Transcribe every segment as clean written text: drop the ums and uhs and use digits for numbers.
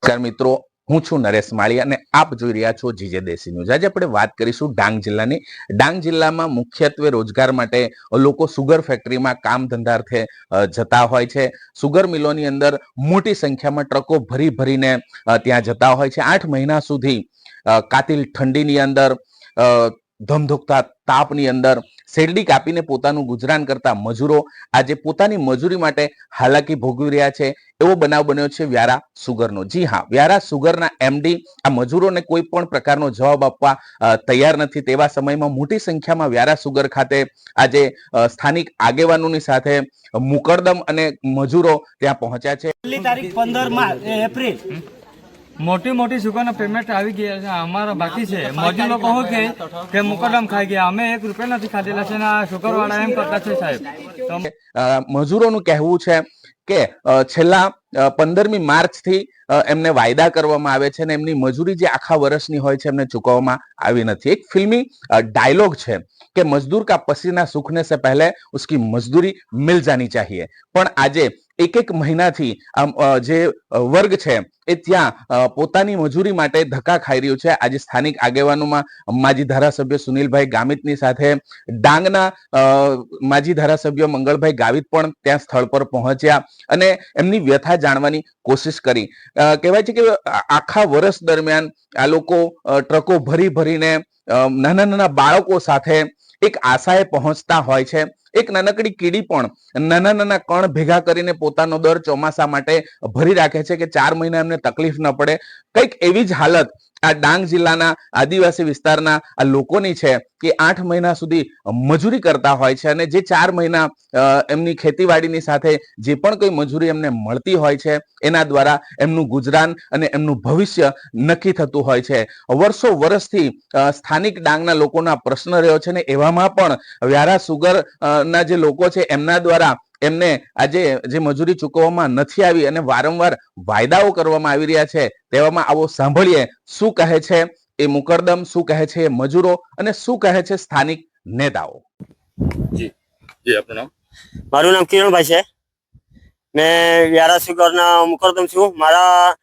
નમસ્કાર મિત્રો, હું છું નરેશ માળિયા અને આપ જોઈ રહ્યા છો જીજે દેશી ન્યૂઝ। આજે આપણે વાત કરીશું ડાંગ જિલ્લાની। ડાંગ જિલ્લામાં મુખ્યત્વે રોજગાર માટે લોકો સુગર ફેક્ટરીમાં કામ ધંધાર્થે જતા હોય છે। સુગર મિલોની અંદર મોટી સંખ્યામાં ટ્રકો ભરી ભરીને ત્યાં જતા હોય છે। 8 મહિના સુધી કાતિલ ઠંડીની અંદર ધમધોકતા તાપની અંદર શેરડી કાપીને પોતાનું ગુજરાન કરતા મજૂરો આજે પોતાની મજૂરી માટે હાલાકી ભોગવી રહ્યા છે। એવો બનાવ બન્યો છે વ્યારા સુગરનો। જી હા, વ્યારા સુગરના એમડી આ મજૂરોને કોઈ પણ પ્રકારનો જવાબ આપવા તૈયાર નથી। તેવા સમયમાં મોટી સંખ્યામાં વ્યારા સુગર ખાતે આજે સ્થાનિક આગેવાનોની સાથે મુકરદમ અને મજૂરો ત્યાં પહોંચ્યા છે। તારીખ 15 એપ્રિલ મોટી મોટી સુગરના પેમેન્ટ આવી ગયા છે, અમારા બાકી છે। મજૂર લોકો શું કે મુકદમ ખાઈ ગયા, અમે 1 રૂપિયા નથી ખાધેલા છે ને સુગર વાળા એમ કરતા છે સાહેબ। મજૂરોનું કહેવું છે કે છેલ્લા 15મી માર્ચથી એમને વાયદા કરવામાં આવે છે અને એમની મજૂરી જે આખા વર્ષની હોય છે એમને ચૂકવવામાં આવી નથી। એક ફિલ્મી ડાયલોગ છે કે મજદૂર કા પસીના सूखने से पहले उसकी मजदूरी मिल जानी चाहिए। પણ આજે એક મહિનાથી જે વર્ગ છે એ ત્યાં પોતાની મજૂરી માટે ધક્કા ખાઈ રહ્યું છે। આજે સ્થાનિક આગેવાનોમાં માજી ધારાસભ્ય સુનિલભાઈ ગામિતની સાથે ડાંગના માજી ધારાસભ્ય મંગળભાઈ ગાવિત પણ ત્યાં સ્થળ પર પહોંચ્યા અને એમની વ્યથા જાણવાની કોશિશ કરી। કહેવાય છે કે આખા વર્ષ દરમિયાન આ લોકો ટ્રકો ભરી ભરીને નાના નાના બાળકો સાથે એક આશાએ પહોંચતા હોય છે। એક નાનકડી કીડી પણ નાના નાના કણ ભેગા કરીને પોતાનો દર ચોમાસા માટે ભરી રાખે છે કે 4 મહિના એમને તકલીફ ન પડે। કંઈક એવી જ હાલત આ ડાંગ જિલ્લાના આદિવાસી વિસ્તારના આ લોકોની છે કે 8 મહિના સુધી મજૂરી કરતા હોય છે અને જે 4 મહિના એમની ખેતીવાડીની સાથે જે પણ કોઈ મજૂરી એમને મળતી હોય છે એના દ્વારા એમનું ગુજરાન અને એમનું ભવિષ્ય નક્કી થતું હોય છે। વર્ષો વર્ષથી સ્થાનિક ડાંગના લોકોના પ્રશ્ન રહ્યો છે ને એવામાં પણ વ્યારા સુગર ના જે લોકો છે એમના દ્વારા એમને આજે જે મજૂરી ચૂકવવામાં નથી આવી અને વારંવાર વાયદાઓ કરવામાં આવી રહ્યા છે। તેવામાં આવો સાંભળીએ શું કહે છે એ મુકરદમ, શું કહે છે એ મજૂરો અને શું કહે છે સ્થાનિક નેતાઓ। જી જી, આપનું નામ? મારું નામ કિરણભાઈ છે। મેં વ્યારા સુગરના મુકરદમ છું। મારા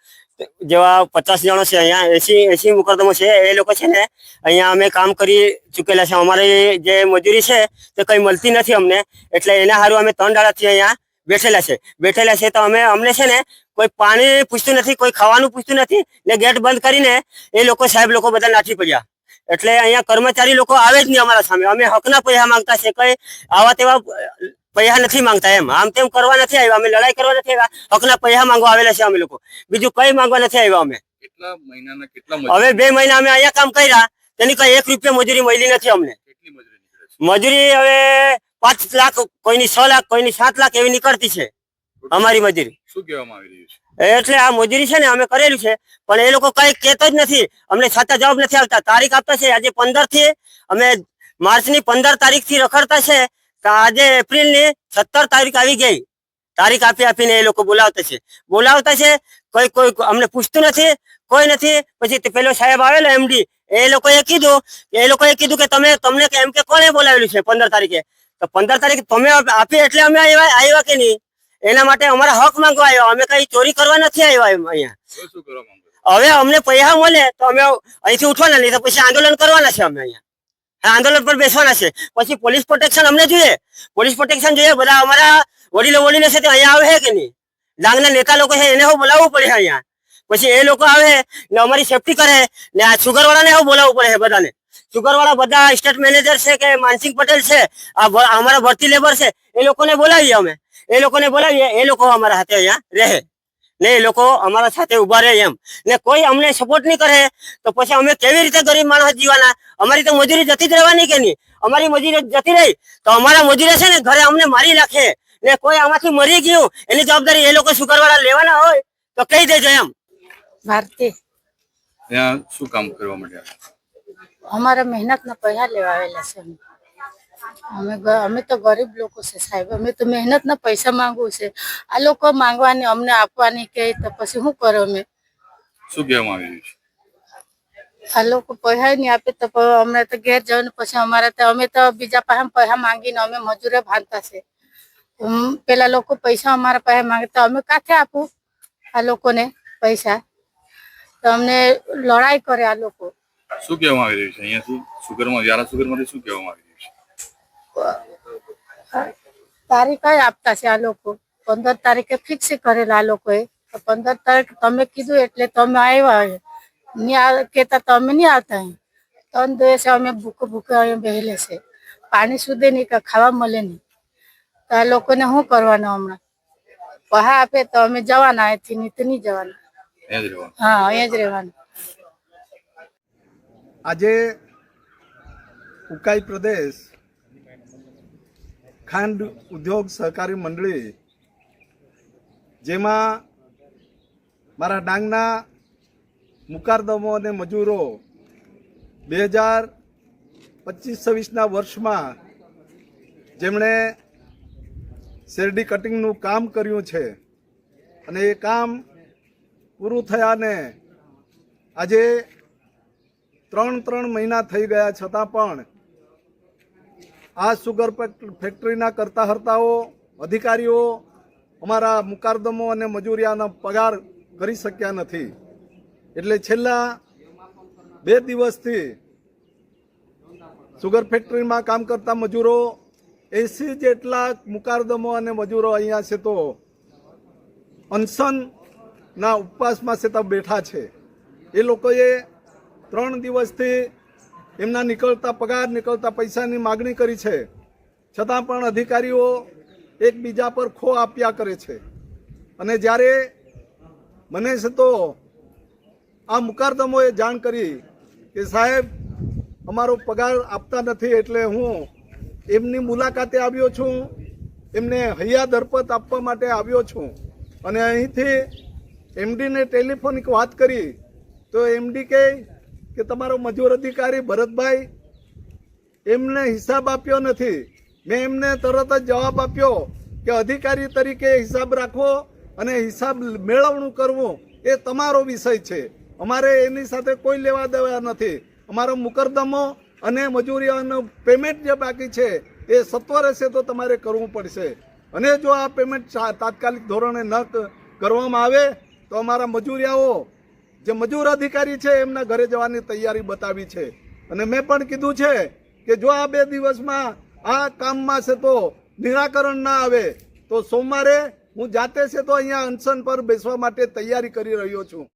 જેવા 50 જણો છે, અહીંયા 80 મુકરદમો છે। એ લોકો છે ને અહીંયા અમે કામ કરી ચૂકેલા છે। અમારી જે મજૂરી છે તે કંઈ મળતી નથી અમને, એટલે એના સારું અમે 3 દાડાથી અહીંયા બેઠેલા છે। તો અમને છે ને કોઈ પાણી પૂછતું નથી, કોઈ ખાવાનું પૂછતું નથી ને ગેટ બંધ કરીને એ લોકો સાહેબ લોકો બધા નાઠી પડ્યા। એટલે અહીંયા કર્મચારી લોકો આવે જ નહીં અમારા સામે। અમે હકના પૈસા માંગતા છે, કઈ આવા તેવા પૈસા નથી માંગતા, એમ આમ તેમ કરવા નથી આવ્યા, અમે લડાઈ કરવા નથી આવ્યા, હકના પૈસા માંગવા આવેલા છે અમે લોકો, બીજું કઈ માંગવા નથી આવ્યા અમે। કેટલા મહિનાના કેટલા હવે 2 મહિના અમે અહીંયા કામ કર્યા, તેની કઈ 1 રૂપિયા મજૂરી મળી નથી અમને। કેટલી મજૂરી નીકળે છે? મજૂરી હવે 5 લાખ, કોઈની 6 લાખ, કોઈની 7 લાખ એવી નીકળતી છે અમારી મજૂરી। શું કહેવામાં આવી રહ્યું છે? એટલે આ મજૂરી છે ને અમે કરેલું છે, પણ એ લોકો કઈ કહેતો જ નથી, અમને છાતા જવાબ નથી આવતા। તારીખ આપતા છે આજે 15 થી, અમે માર્ચની 15 તારીખથી રખડતા છે, તો આજે એપ્રિલની 17 તારીખ આવી ગઈ। તારીખ આપીને એ લોકો બોલાવતા છે, કોઈ અમને પૂછતું નથી, કોઈ નથી। પછી પેલો સાહેબ આવેલો એમડી, એ લોકોએ કીધું કે તમને એમ કે કોને બોલાવેલું છે 15 તારીખે? તો 15 તારીખે તમે આપી એટલે અમે આવ્યા કે નહીં? એના માટે અમારા હક માંગવા આવ્યા, અમે કઈ ચોરી કરવા નથી આવ્યા અહીંયા। શું કરવા માંગો છો? હવે અમને પૈસા મળે તો અમે અહીંથી ઉઠવાના, નહીં તો પછી આંદોલન કરવાના છે અમે અહીંયા। આંદોલન પર બેસવાના છે। પછી પોલીસ પ્રોટેક્શન અમને જોઈએ, બધા અમારા વડીલો છે તે અહીંયા આવે કે નહીં? ડાંગના નેતા લોકો છે એને બોલાવવું પડે અહીંયા। પછી એ લોકો આવે ને અમારી સેફટી કરે ને આ સુગર વાળાને બોલાવવું પડે બધાને। સુગર વાળા બધા સ્ટેટ મેનેજર છે કે માનસિંહ પટેલ છે, અમારા ભરતી લેબર છે, એ લોકોને બોલાવીએ અમે। એ લોકો અમારા હાથે અહીંયા રહે ને એ લોકો અમારા સાથે ઉભા રહે એમ। ને કોઈ અમને સપોર્ટ નહીં કરે તો પછી અમે કેવી રીતે ગરીબ માણસ જીવાના? અમારી તો મજૂરી જતી જ રહેવાની કે નહીં? અમારી મજૂરી જતી રહી તો અમારા મજૂરે છે ને ઘરે અમને મારી નાખે ને કોઈ આમાંથી મરી ગયું એની જવાબદારી એ લોકો સુગર વાળા લેવાના હોય તો કહી દેજો એમ। ભારતી, ત્યાં શું કામ કરવા માટે? અમારા મહેનતના પૈસા લેવા આવેલા છે। અમે તો ગરીબ લોકો છે સાહેબ, અમે તો મહેનતના પૈસા માંગવું છે, આ લોકો માંગવાની અમને આપવાની કે તો પછી શું કરો અમે? શું કહેવામાં આવી રહ્યું છે? આ લોકો પૈસા નહીં આપે તો અમને તો ઘેર જવાનું, પછી અમે તો બીજા પાસે પૈસા માંગીને અમે મજૂરે ભાંગતા છે। પેલા લોકો પૈસા અમારા પાસે માંગે તો અમે કાંઠે આપું આ લોકોને પૈસા? તો અમને લડાઈ કરે આ લોકો. શું કહેવામાં આવી રહ્યું છે અહીંયાથી સુગરમાં વ્યારા સુગરમાંથી શું કહેવામાં આવી રહ્યું છે? તારીખ કઈ આપતા છે આ લોકો? 15 તારીખે ફિક્સ કરેલા આ લોકોએ. તો 15 તારીખ તમે કીધું એટલે તમે આવ્યા. નહીં કહેતા તમે નહીં આવતા. 3 દિવસે અમે ભૂખે અહીંયા બેહેલે છે. પાણી સુધી નહીં, કે ખાવા મળે નહીં. તો આ લોકોને શું કરવાનું હમણાં? પહા આપે તો અમે જવાના, અહીંથી નહીં તો નહીં જવાના. અહીંયા જ રહેવાનું. હા, અહીંયા જ રહેવાનું. આજે ઉકાઈ પ્રદેશ ખાંડ ઉદ્યોગ સહકારી મંડળી, જેમાં મારા ડાંગના મુકારદમો અને મજૂરો 2025-26ના વર્ષમાં જેમણે શેરડી કટિંગનું કામ કર્યું છે અને એ કામ પૂરું થયાને આજે 3 મહિના થઈ ગયા છતાં પણ આ સુગર ફેક્ટરીના કરતા હર્તાઓ, અધિકારીઓ અમારા મુકારદમો અને મજૂરિયાનો પગાર કરી શક્યા નથી. એટલે છેલ્લા 2 દિવસથી સુગર ફેક્ટરીમાં કામ કરતા મજૂરો 80 જેટલા મુકારદમો અને મજૂરો અહીંયા છે તો અનશનના ઉપવાસમાં છે તો બેઠા છે. એ લોકોએ 3 દિવસથી એમના નીકળતા પગાર, નીકળતા પૈસાની માગણી કરી છે, છતાં પણ અધિકારીઓ એકબીજા પર ખો આપ્યા કરે છે. અને જ્યારે મને છે તો આ મુકારદમોએ જાણ કરી કે સાહેબ અમારો પગાર આપતા નથી, એટલે હું એમની મુલાકાતે આવ્યો છું, એમને હૈયા દરપત આપવા માટે આવ્યો છું. અને અહીંથી એમડીને ટેલિફોનિક વાત કરી તો એમડી કહે કે તમારો મજૂર અધિકારી ભરતભાઈ એમને હિસાબ આપ્યો નથી. મેં એમને તરત જ જવાબ આપ્યો કે અધિકારી તરીકે હિસાબ રાખવો અને હિસાબ મેળવણું કરવું એ તમારો વિષય છે, અમારે એની સાથે કોઈ લેવા દેવા નથી. અમારો મુકદ્દમો અને મજૂરીઓનું પેમેન્ટ જે બાકી છે એ સત્વરે છે તો તમારે કરવું પડશે. અને જો આ પેમેન્ટ તાત્કાલિક ધોરણે ન કરવામાં આવે તો અમારા મજૂરિયાઓ જે મજૂર અધિકારી છે એમના ઘરે જવાની તૈયારી બતાવી છે. અને મેં પણ કીધું છે કે જો આ 2 દિવસમાં આ કામમાં છે તો નિરાકરણ ના આવે તો સોમવારે હું જાતે છે તો અહીંયા અનશન પર બેસવા માટે તૈયારી કરી રહ્યો છું.